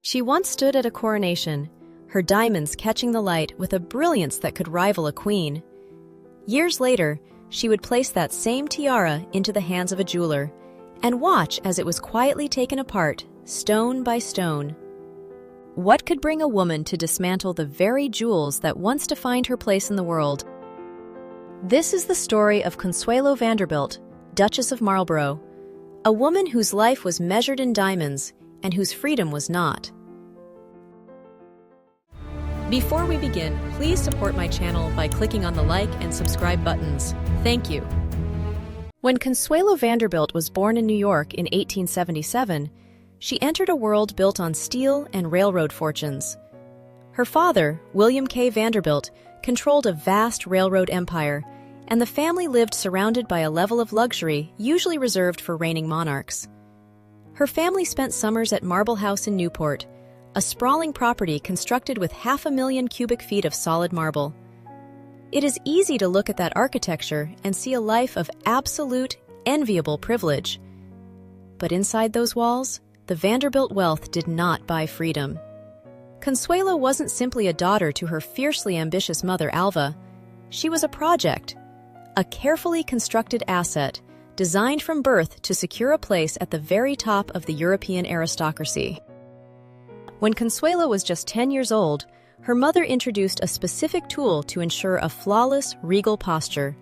She once stood at a coronation, her diamonds catching the light with a brilliance that could rival a queen. Years later, she would place that same tiara into the hands of a jeweler and watch as it was quietly taken apart, stone by stone. What could bring a woman to dismantle the very jewels that once defined her place in the world? This is the story of Consuelo Vanderbilt, Duchess of Marlborough, a woman whose life was measured in diamonds and whose freedom was not. Before we begin, please support my channel by clicking on the like and subscribe buttons. Thank you. When Consuelo Vanderbilt was born in New York in 1877, she entered a world built on steel and railroad fortunes. Her father, William K. Vanderbilt, controlled a vast railroad empire, and the family lived surrounded by a level of luxury usually reserved for reigning monarchs. Her family spent summers at Marble House in Newport, a sprawling property constructed with 500,000 cubic feet of solid marble. It is easy to look at that architecture and see a life of absolute, enviable privilege. But inside those walls, the Vanderbilt wealth did not buy freedom. Consuelo wasn't simply a daughter to her fiercely ambitious mother, Alva. She was a project, a carefully constructed asset designed from birth to secure a place at the very top of the European aristocracy. When Consuelo was just 10 years old, her mother introduced a specific tool to ensure a flawless, regal posture.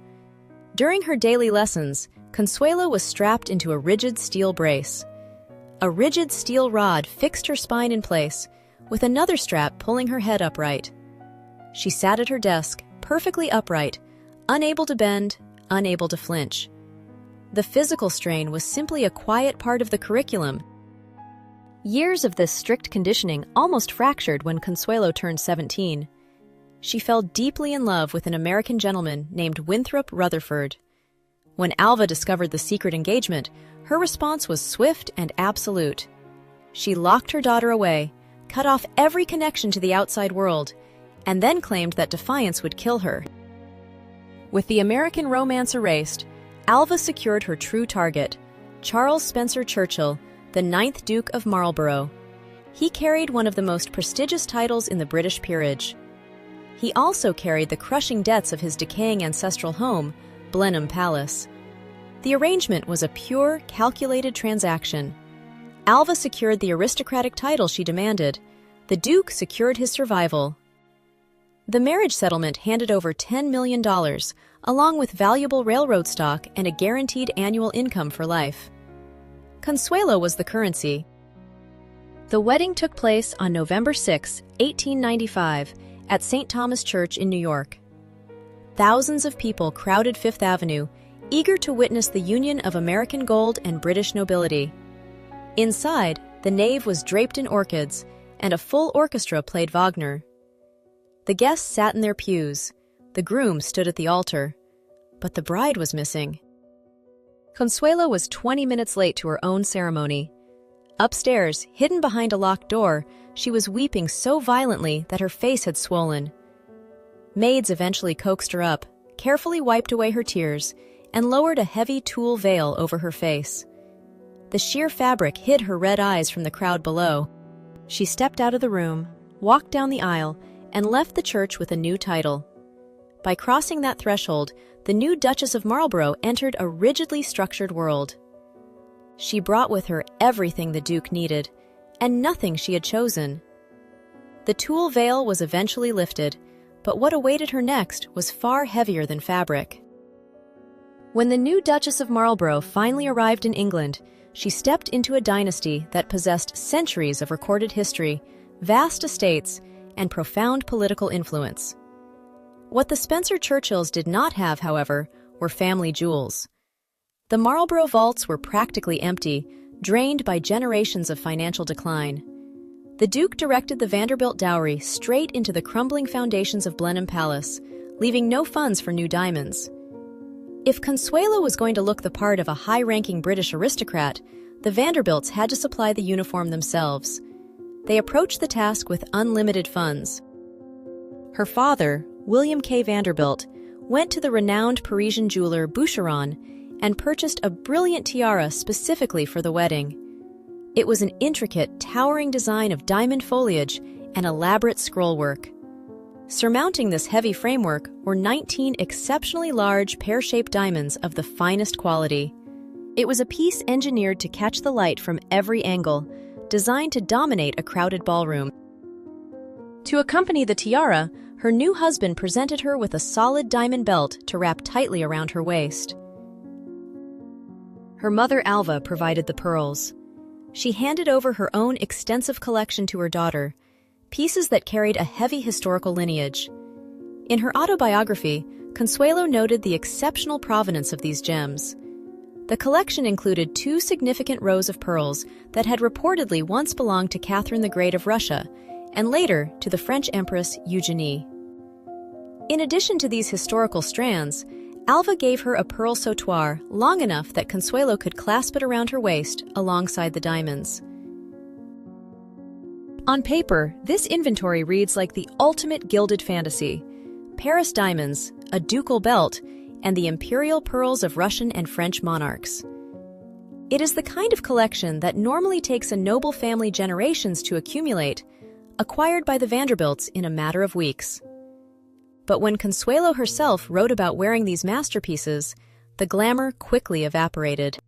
During her daily lessons, Consuelo was strapped into a rigid steel brace. A rigid steel rod fixed her spine in place, with another strap pulling her head upright. She sat at her desk, perfectly upright, unable to bend, unable to flinch. The physical strain was simply a quiet part of the curriculum. Years of this strict conditioning almost fractured when Consuelo turned 17. She fell deeply in love with an American gentleman named Winthrop Rutherford. When Alva discovered the secret engagement, her response was swift and absolute. She locked her daughter away, cut off every connection to the outside world, and then claimed that defiance would kill her. With the American romance erased, Alva secured her true target, Charles Spencer Churchill, the 9th Duke of Marlborough. He carried one of the most prestigious titles in the British peerage. He also carried the crushing debts of his decaying ancestral home, Blenheim Palace. The arrangement was a pure, calculated transaction. Alva secured the aristocratic title she demanded. The Duke secured his survival. The marriage settlement handed over $10 million, along with valuable railroad stock and a guaranteed annual income for life. Consuelo was the currency. The wedding took place on November 6, 1895, at St. Thomas Church in New York. Thousands of people crowded Fifth Avenue, eager to witness the union of American gold and British nobility. Inside, the nave was draped in orchids, and a full orchestra played Wagner. The guests sat in their pews. The groom stood at the altar. But the bride was missing. Consuelo was 20 minutes late to her own ceremony. Upstairs, hidden behind a locked door, she was weeping so violently that her face had swollen. Maids eventually coaxed her up, carefully wiped away her tears, and lowered a heavy tulle veil over her face. The sheer fabric hid her red eyes from the crowd below. She stepped out of the room, walked down the aisle, and left the church with a new title. By crossing that threshold, the new Duchess of Marlborough entered a rigidly structured world. She brought with her everything the Duke needed, and nothing she had chosen. The tulle veil was eventually lifted, but what awaited her next was far heavier than fabric. When the new Duchess of Marlborough finally arrived in England, she stepped into a dynasty that possessed centuries of recorded history, vast estates, and profound political influence. What the Spencer Churchills did not have, however, were family jewels. The Marlborough vaults were practically empty, drained by generations of financial decline. The Duke directed the Vanderbilt dowry straight into the crumbling foundations of Blenheim Palace, leaving no funds for new diamonds. If Consuelo was going to look the part of a high-ranking British aristocrat, the Vanderbilts had to supply the uniform themselves. They approached the task with unlimited funds. Her father, William K. Vanderbilt, went to the renowned Parisian jeweler Boucheron and purchased a brilliant tiara specifically for the wedding. It was an intricate, towering design of diamond foliage and elaborate scrollwork. Surmounting this heavy framework were 19 exceptionally large, pear-shaped diamonds of the finest quality. It was a piece engineered to catch the light from every angle, designed to dominate a crowded ballroom. To accompany the tiara, her new husband presented her with a solid diamond belt to wrap tightly around her waist. Her mother Alva provided the pearls. She handed over her own extensive collection to her daughter, pieces that carried a heavy historical lineage. In her autobiography, Consuelo noted the exceptional provenance of these gems. The collection included 2 significant rows of pearls that had reportedly once belonged to Catherine the Great of Russia, and later to the French Empress Eugenie. In addition to these historical strands, Alva gave her a pearl sautoir long enough that Consuelo could clasp it around her waist alongside the diamonds. On paper, this inventory reads like the ultimate gilded fantasy: Paris diamonds, a ducal belt, and the imperial pearls of Russian and French monarchs. It is the kind of collection that normally takes a noble family generations to accumulate, acquired by the Vanderbilts in a matter of weeks. But when Consuelo herself wrote about wearing these masterpieces, the glamour quickly evaporated.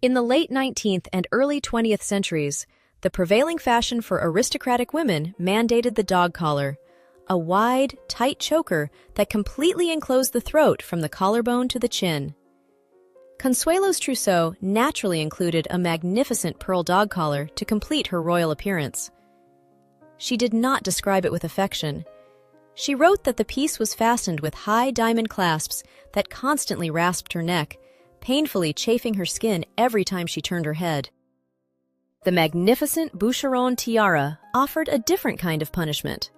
In the late 19th and early 20th centuries, the prevailing fashion for aristocratic women mandated the dog collar, a wide, tight choker that completely enclosed the throat from the collarbone to the chin. Consuelo's trousseau naturally included a magnificent pearl dog collar to complete her royal appearance. She did not describe it with affection. She wrote that the piece was fastened with high diamond clasps that constantly rasped her neck, painfully chafing her skin every time she turned her head. The magnificent Boucheron tiara offered a different kind of punishment.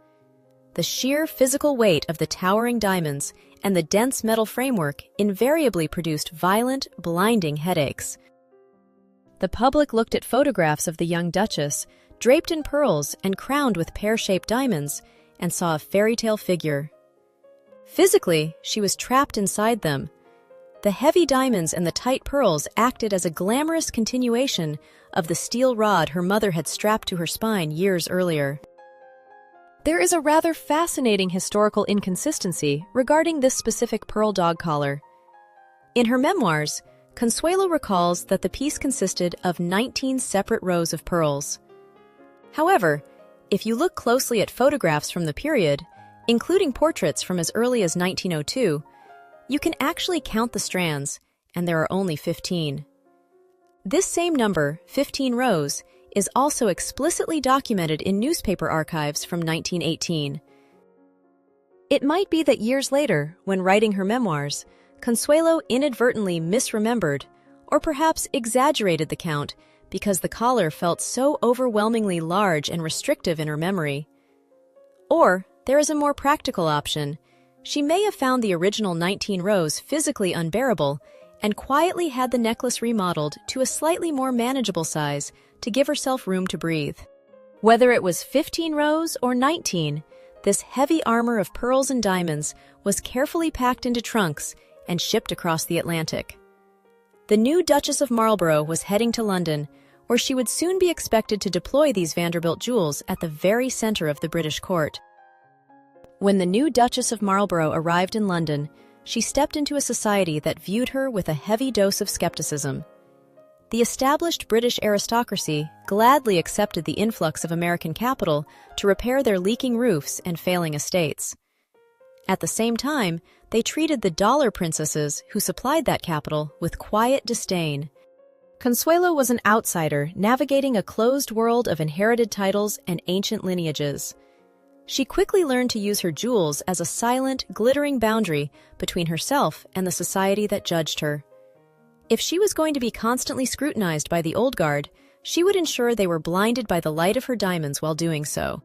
The sheer physical weight of the towering diamonds and the dense metal framework invariably produced violent, blinding headaches. The public looked at photographs of the young Duchess, draped in pearls and crowned with pear-shaped diamonds, and saw a fairy tale figure. Physically, she was trapped inside them. The heavy diamonds and the tight pearls acted as a glamorous continuation of the steel rod her mother had strapped to her spine years earlier. There is a rather fascinating historical inconsistency regarding this specific pearl dog collar. In her memoirs, Consuelo recalls that the piece consisted of 19 separate rows of pearls. However, if you look closely at photographs from the period, including portraits from as early as 1902, you can actually count the strands, and there are only 15. This same number, 15 rows, is also explicitly documented in newspaper archives from 1918. It might be that years later, when writing her memoirs, Consuelo inadvertently misremembered, or perhaps exaggerated the count, because the collar felt so overwhelmingly large and restrictive in her memory. Or, there is a more practical option. She may have found the original 19 rows physically unbearable and quietly had the necklace remodeled to a slightly more manageable size to give herself room to breathe. Whether it was 15 rows or 19, this heavy armor of pearls and diamonds was carefully packed into trunks and shipped across the Atlantic. The new Duchess of Marlborough was heading to London, where she would soon be expected to deploy these Vanderbilt jewels at the very center of the British court. When the new Duchess of Marlborough arrived in London, she stepped into a society that viewed her with a heavy dose of skepticism. The established British aristocracy gladly accepted the influx of American capital to repair their leaking roofs and failing estates. At the same time, they treated the dollar princesses who supplied that capital with quiet disdain. Consuelo was an outsider navigating a closed world of inherited titles and ancient lineages. She quickly learned to use her jewels as a silent, glittering boundary between herself and the society that judged her. If she was going to be constantly scrutinized by the old guard, she would ensure they were blinded by the light of her diamonds while doing so.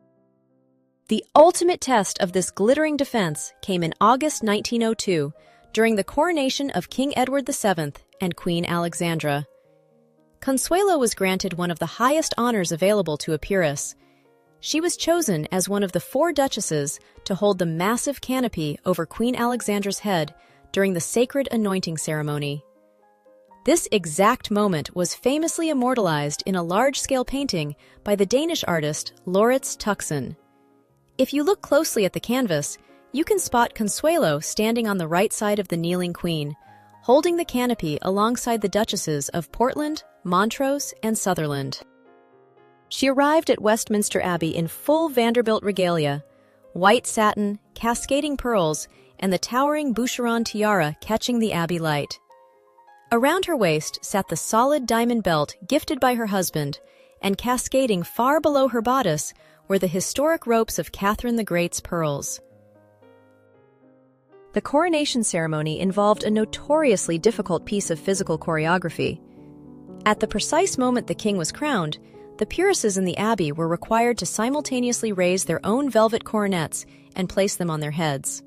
The ultimate test of this glittering defense came in August 1902, during the coronation of King Edward VII and Queen Alexandra. Consuelo was granted one of the highest honors available to a peeress. She was chosen as one of the 4 duchesses to hold the massive canopy over Queen Alexandra's head during the sacred anointing ceremony. This exact moment was famously immortalized in a large-scale painting by the Danish artist Lauritz Tuxen. If you look closely at the canvas, you can spot Consuelo standing on the right side of the kneeling queen, holding the canopy alongside the Duchesses of Portland, Montrose, and Sutherland. She arrived at Westminster Abbey in full Vanderbilt regalia, white satin, cascading pearls, and the towering Boucheron tiara catching the Abbey light. Around her waist sat the solid diamond belt gifted by her husband, and cascading far below her bodice were the historic ropes of Catherine the Great's pearls. The coronation ceremony involved a notoriously difficult piece of physical choreography. At the precise moment the king was crowned, the peeresses in the abbey were required to simultaneously raise their own velvet coronets and place them on their heads.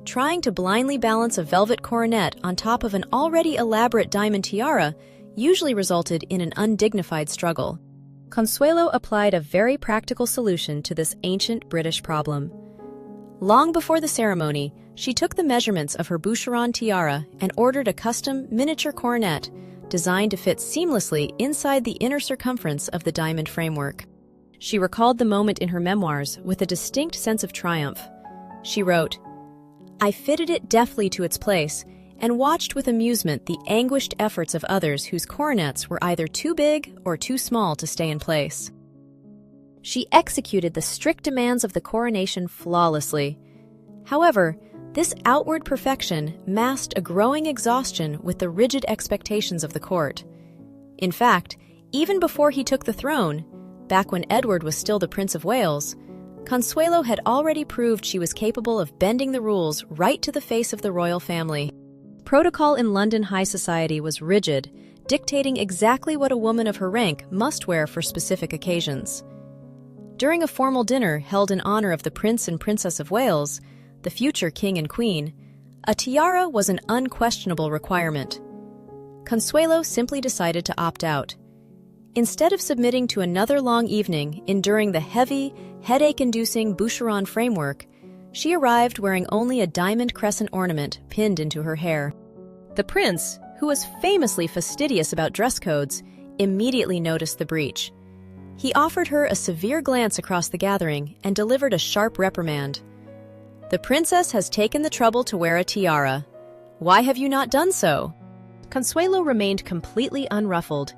Trying to blindly balance a velvet coronet on top of an already elaborate diamond tiara usually resulted in an undignified struggle. Consuelo applied a very practical solution to this ancient British problem. Long before the ceremony, she took the measurements of her Boucheron tiara and ordered a custom miniature coronet designed to fit seamlessly inside the inner circumference of the diamond framework. She recalled the moment in her memoirs with a distinct sense of triumph. She wrote, "I fitted it deftly to its place and watched with amusement the anguished efforts of others whose coronets were either too big or too small to stay in place." She executed the strict demands of the coronation flawlessly. However, this outward perfection masked a growing exhaustion with the rigid expectations of the court. In fact, even before he took the throne, back when Edward was still the Prince of Wales, Consuelo had already proved she was capable of bending the rules right to the face of the royal family. Protocol in London high society was rigid, dictating exactly what a woman of her rank must wear for specific occasions. During a formal dinner held in honor of the Prince and Princess of Wales, the future king and queen, a tiara was an unquestionable requirement. Consuelo simply decided to opt out. Instead of submitting to another long evening enduring the heavy, headache-inducing Boucheron framework, she arrived wearing only a diamond crescent ornament pinned into her hair. The prince, who was famously fastidious about dress codes, immediately noticed the breach. He offered her a severe glance across the gathering and delivered a sharp reprimand. "The princess has taken the trouble to wear a tiara. Why have you not done so?" Consuelo remained completely unruffled.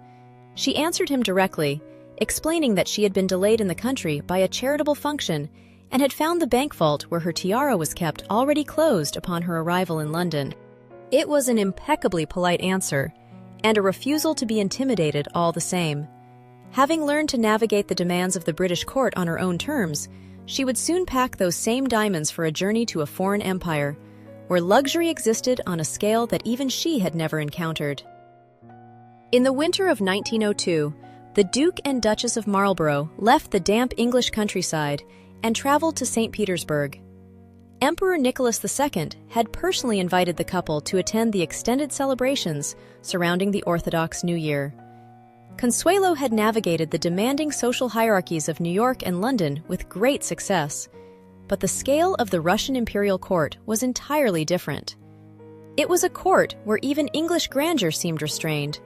She answered him directly, explaining that she had been delayed in the country by a charitable function and had found the bank vault where her tiara was kept already closed upon her arrival in London. It was an impeccably polite answer, and a refusal to be intimidated all the same. Having learned to navigate the demands of the British court on her own terms, she would soon pack those same diamonds for a journey to a foreign empire, where luxury existed on a scale that even she had never encountered. In the winter of 1902, the Duke and Duchess of Marlborough left the damp English countryside and traveled to St. Petersburg. Emperor Nicholas II had personally invited the couple to attend the extended celebrations surrounding the Orthodox New Year. Consuelo had navigated the demanding social hierarchies of New York and London with great success, but the scale of the Russian imperial court was entirely different. It was a court where even English grandeur seemed restrained.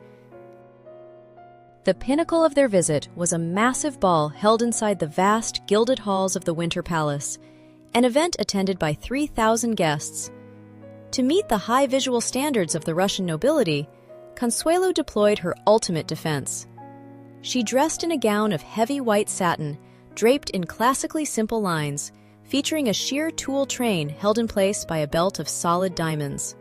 The pinnacle of their visit was a massive ball held inside the vast, gilded halls of the Winter Palace, an event attended by 3,000 guests. To meet the high visual standards of the Russian nobility, Consuelo deployed her ultimate defense. She dressed in a gown of heavy white satin, draped in classically simple lines, featuring a sheer tulle train held in place by a belt of solid diamonds.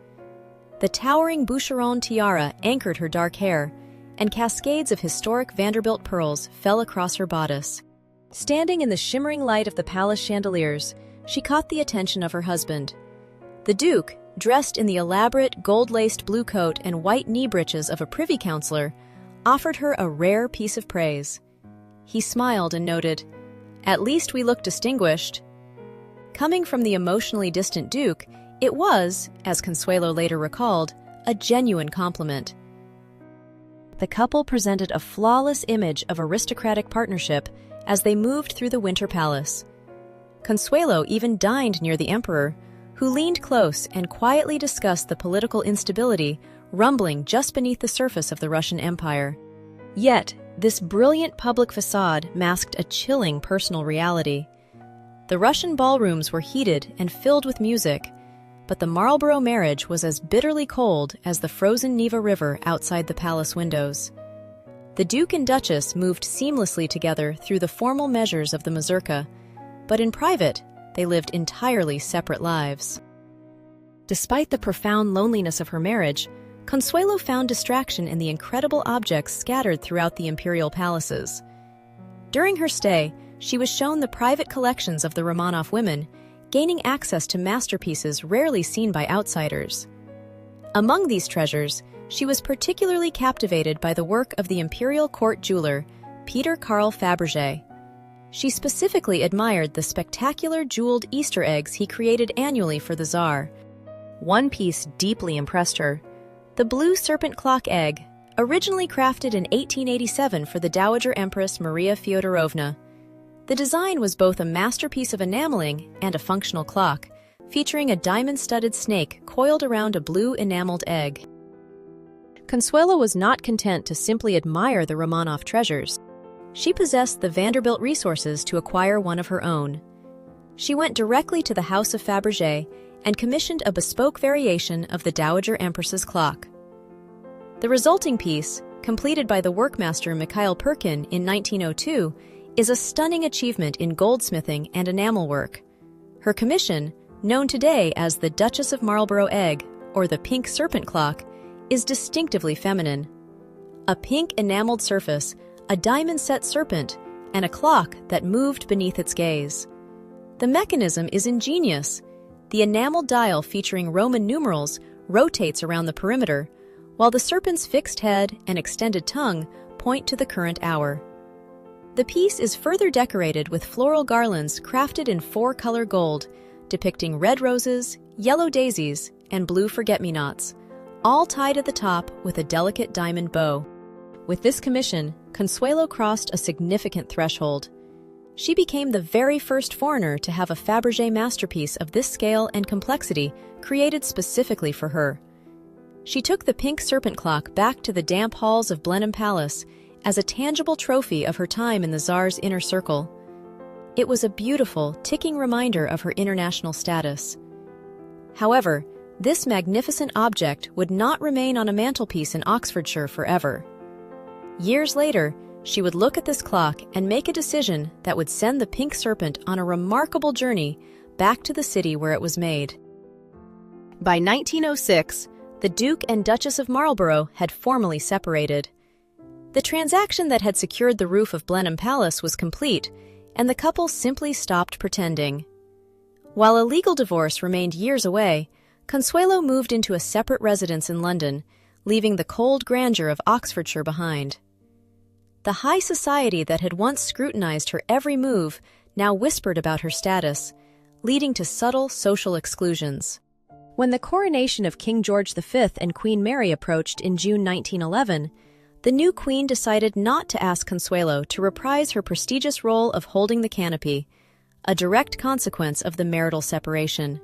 The towering Boucheron tiara anchored her dark hair, and cascades of historic Vanderbilt pearls fell across her bodice. Standing in the shimmering light of the palace chandeliers, she caught the attention of her husband. The Duke, dressed in the elaborate gold-laced blue coat and white knee breeches of a privy councillor, offered her a rare piece of praise. He smiled and noted, "At least we look distinguished." Coming from the emotionally distant Duke, it was, as Consuelo later recalled, a genuine compliment. The couple presented a flawless image of aristocratic partnership as they moved through the Winter Palace. Consuelo even dined near the emperor, who leaned close and quietly discussed the political instability rumbling just beneath the surface of the Russian Empire. Yet, this brilliant public facade masked a chilling personal reality. The Russian ballrooms were heated and filled with music, but the Marlborough marriage was as bitterly cold as the frozen Neva River outside the palace windows. The Duke and Duchess moved seamlessly together through the formal measures of the mazurka, but in private, they lived entirely separate lives. Despite the profound loneliness of her marriage, Consuelo found distraction in the incredible objects scattered throughout the imperial palaces. During her stay, she was shown the private collections of the Romanov women, gaining access to masterpieces rarely seen by outsiders. Among these treasures, she was particularly captivated by the work of the imperial court jeweler, Peter Carl Fabergé. She specifically admired the spectacular jeweled Easter eggs he created annually for the Tsar. One piece deeply impressed her: the blue serpent clock egg, originally crafted in 1887 for the Dowager Empress Maria Fyodorovna. The design was both a masterpiece of enameling and a functional clock, featuring a diamond-studded snake coiled around a blue enameled egg. Consuelo was not content to simply admire the Romanov treasures. She possessed the Vanderbilt resources to acquire one of her own. She went directly to the House of Fabergé and commissioned a bespoke variation of the Dowager Empress's clock. The resulting piece, completed by the workmaster Mikhail Perkin in 1902, is a stunning achievement in goldsmithing and enamel work. Her commission, known today as the Duchess of Marlborough egg, or the pink serpent clock, is distinctively feminine. A pink enameled surface, a diamond-set serpent, and a clock that moved beneath its gaze. The mechanism is ingenious. The enameled dial featuring Roman numerals rotates around the perimeter, while the serpent's fixed head and extended tongue point to the current hour. The piece is further decorated with floral garlands crafted in 4-color gold, depicting red roses, yellow daisies, and blue forget-me-nots, all tied at the top with a delicate diamond bow. With this commission, Consuelo crossed a significant threshold. She became the very first foreigner to have a Fabergé masterpiece of this scale and complexity created specifically for her. She took the pink serpent clock back to the damp halls of Blenheim Palace as a tangible trophy of her time in the Tsar's inner circle. It was a beautiful, ticking reminder of her international status. However, this magnificent object would not remain on a mantelpiece in Oxfordshire forever. Years later, she would look at this clock and make a decision that would send the pink serpent on a remarkable journey back to the city where it was made. By 1906, the Duke and Duchess of Marlborough had formally separated. The transaction that had secured the roof of Blenheim Palace was complete, and the couple simply stopped pretending. While a legal divorce remained years away, Consuelo moved into a separate residence in London, leaving the cold grandeur of Oxfordshire behind. The high society that had once scrutinized her every move now whispered about her status, leading to subtle social exclusions. When the coronation of King George V and Queen Mary approached in June 1911, the new queen decided not to ask Consuelo to reprise her prestigious role of holding the canopy, a direct consequence of the marital separation.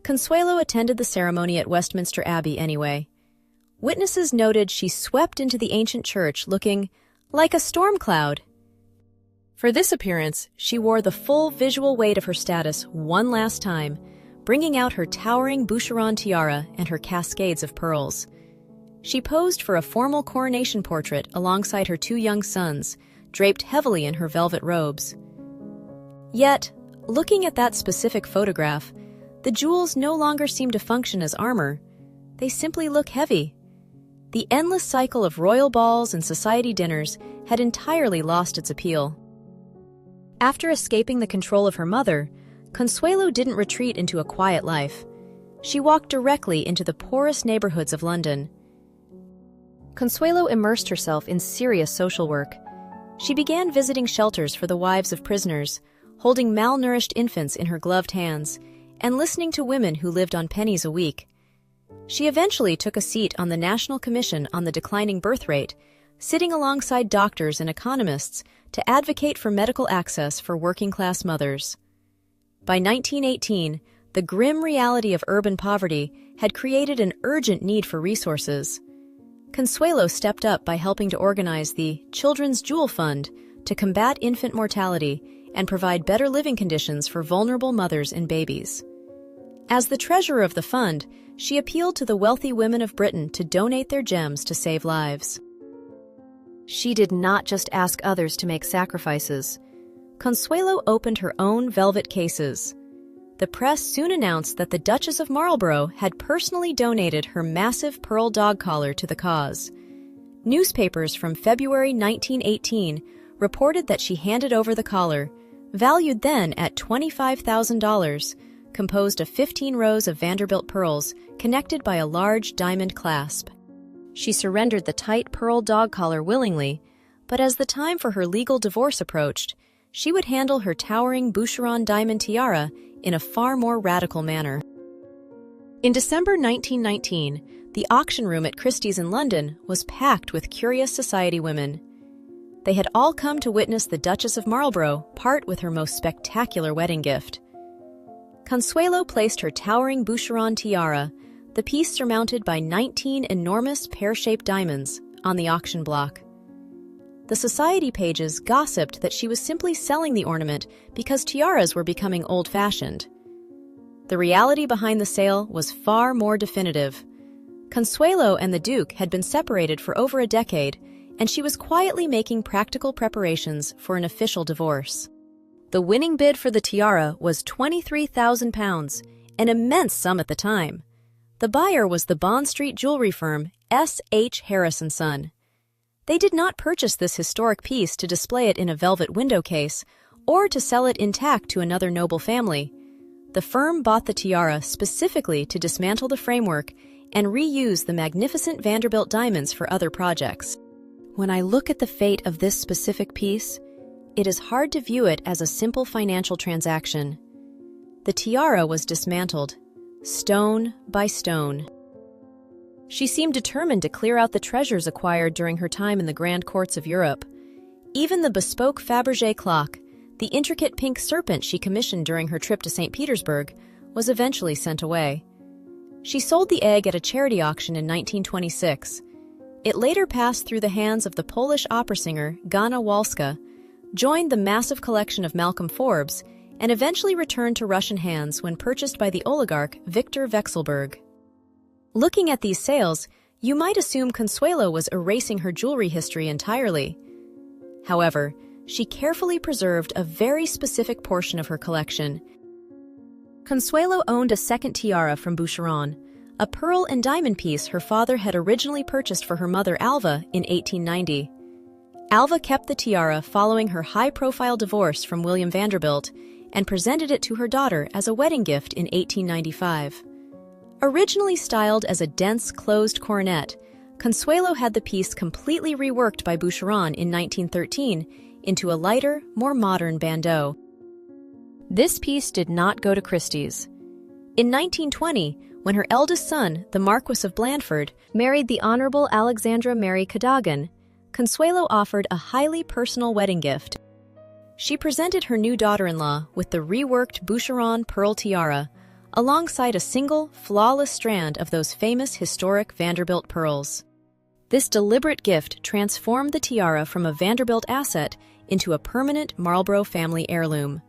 Consuelo attended the ceremony at Westminster Abbey anyway. Witnesses noted she swept into the ancient church looking like a storm cloud. For this appearance, she wore the full visual weight of her status one last time, bringing out her towering Boucheron tiara and her cascades of pearls. She posed for a formal coronation portrait alongside her 2 young sons, draped heavily in her velvet robes. Yet, looking at that specific photograph, the jewels no longer seem to function as armor. They simply look heavy. The endless cycle of royal balls and society dinners had entirely lost its appeal. After escaping the control of her mother, Consuelo didn't retreat into a quiet life. She walked directly into the poorest neighborhoods of London. Consuelo immersed herself in serious social work. She began visiting shelters for the wives of prisoners, holding malnourished infants in her gloved hands, and listening to women who lived on pennies a week. She eventually took a seat on the National Commission on the Declining Birth Rate, sitting alongside doctors and economists to advocate for medical access for working-class mothers. By 1918, The grim reality of urban poverty had created an urgent need for resources. Consuelo stepped up by helping to organize the Children's Jewel Fund to combat infant mortality and provide better living conditions for vulnerable mothers and babies. As the treasurer of the fund, she appealed to the wealthy women of Britain to donate their gems to save lives. She did not just ask others to make sacrifices. Consuelo opened her own velvet cases. The press soon announced that the Duchess of Marlborough had personally donated her massive pearl dog collar to the cause. Newspapers from February 1918 reported that she handed over the collar, valued then at $25,000, composed of 15 rows of Vanderbilt pearls connected by a large diamond clasp. She surrendered the tight pearl dog collar willingly, but as the time for her legal divorce approached, she would handle her towering Boucheron diamond tiara in a far more radical manner. In December 1919, the auction room at Christie's in London was packed with curious society women. They had all come to witness the Duchess of Marlborough part with her most spectacular wedding gift. Consuelo placed her towering Boucheron tiara, the piece surmounted by 19 enormous pear-shaped diamonds, on the auction block. The society pages gossiped that she was simply selling the ornament because tiaras were becoming old-fashioned. The reality behind the sale was far more definitive. Consuelo and the Duke had been separated for over a decade, and she was quietly making practical preparations for an official divorce. The winning bid for the tiara was £23,000, an immense sum at the time. The buyer was the Bond Street jewelry firm S.H. Harris & Son. They did not purchase this historic piece to display it in a velvet window case or to sell it intact to another noble family. The firm bought the tiara specifically to dismantle the framework and reuse the magnificent Vanderbilt diamonds for other projects. When I look at the fate of this specific piece, it is hard to view it as a simple financial transaction. The tiara was dismantled, stone by stone. She seemed determined to clear out the treasures acquired during her time in the grand courts of Europe. Even the bespoke Fabergé clock, the intricate pink serpent she commissioned during her trip to St. Petersburg, was eventually sent away. She sold the egg at a charity auction in 1926. It later passed through the hands of the Polish opera singer Gana Walska, joined the massive collection of Malcolm Forbes, and eventually returned to Russian hands when purchased by the oligarch Viktor Vekselberg. Looking at these sales, you might assume Consuelo was erasing her jewelry history entirely. However, she carefully preserved a very specific portion of her collection. Consuelo owned a second tiara from Boucheron, a pearl and diamond piece her father had originally purchased for her mother Alva in 1890. Alva kept the tiara following her high-profile divorce from William Vanderbilt and presented it to her daughter as a wedding gift in 1895. Originally styled as a dense, closed coronet, Consuelo had the piece completely reworked by Boucheron in 1913 into a lighter, more modern bandeau. This piece did not go to Christie's. In 1920, when her eldest son, the Marquis of Blandford, married the Honorable Alexandra Mary Cadogan, Consuelo offered a highly personal wedding gift. She presented her new daughter-in-law with the reworked Boucheron pearl tiara, alongside a single, flawless strand of those famous historic Vanderbilt pearls. This deliberate gift transformed the tiara from a Vanderbilt asset into a permanent Marlborough family heirloom.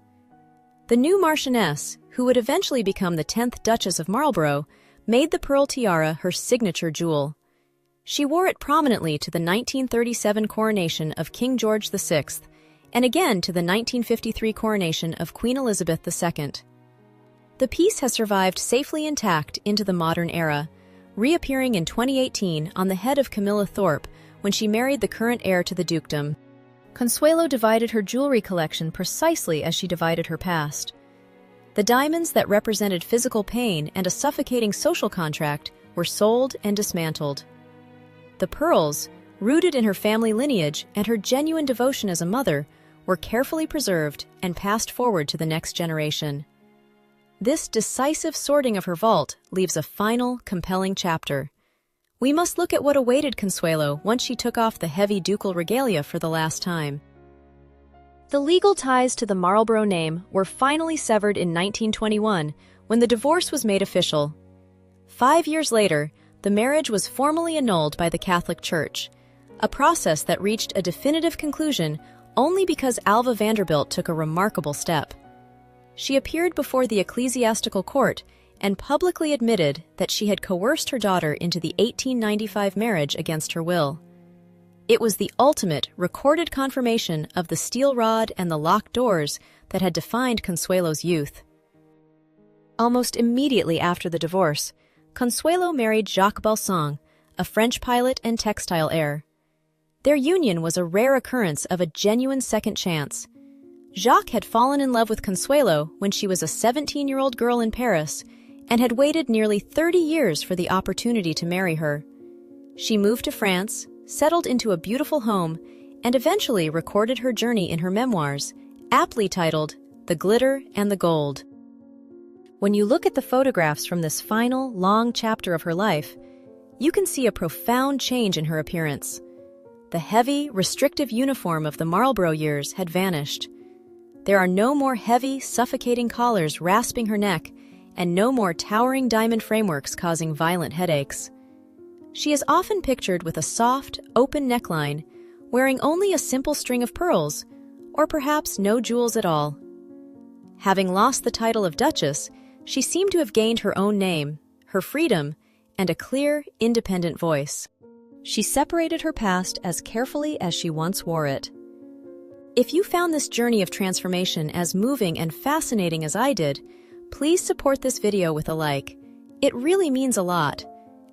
The new Marchioness, who would eventually become the 10th Duchess of Marlborough, made the pearl tiara her signature jewel. She wore it prominently to the 1937 coronation of King George VI, and again to the 1953 coronation of Queen Elizabeth II. The piece has survived safely intact into the modern era, reappearing in 2018 on the head of Camilla Thorpe when she married the current heir to the dukedom. Consuelo divided her jewelry collection precisely as she divided her past. The diamonds that represented physical pain and a suffocating social contract were sold and dismantled. The pearls, rooted in her family lineage and her genuine devotion as a mother, were carefully preserved and passed forward to the next generation. This decisive sorting of her vault leaves a final, compelling chapter. We must look at what awaited Consuelo once she took off the heavy ducal regalia for the last time. The legal ties to the Marlborough name were finally severed in 1921 when the divorce was made official. 5 years later, the marriage was formally annulled by the Catholic Church, a process that reached a definitive conclusion only because Alva Vanderbilt took a remarkable step. She appeared before the ecclesiastical court and publicly admitted that she had coerced her daughter into the 1895 marriage against her will. It was the ultimate recorded confirmation of the steel rod and the locked doors that had defined Consuelo's youth. Almost immediately after the divorce, Consuelo married Jacques Balsan, a French pilot and textile heir. Their union was a rare occurrence of a genuine second chance. Jacques had fallen in love with Consuelo when she was a 17-year-old girl in Paris and had waited nearly 30 years for the opportunity to marry her. She moved to France, settled into a beautiful home, and eventually recorded her journey in her memoirs, aptly titled The Glitter and the Gold. When you look at the photographs from this final, long chapter of her life, you can see a profound change in her appearance. The heavy, restrictive uniform of the Marlborough years had vanished. There are no more heavy, suffocating collars rasping her neck, and no more towering diamond frameworks causing violent headaches. She is often pictured with a soft, open neckline, wearing only a simple string of pearls, or perhaps no jewels at all. Having lost the title of Duchess, she seemed to have gained her own name, her freedom, and a clear, independent voice. She separated her past as carefully as she once wore it. If you found this journey of transformation as moving and fascinating as I did, please support this video with a like. It really means a lot.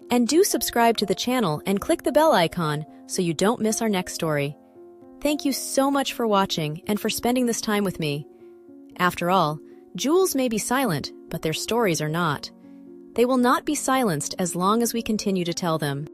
And do subscribe to the channel and click the bell icon so you don't miss our next story. Thank you so much for watching and for spending this time with me. After all, jewels may be silent, but their stories are not. They will not be silenced as long as we continue to tell them.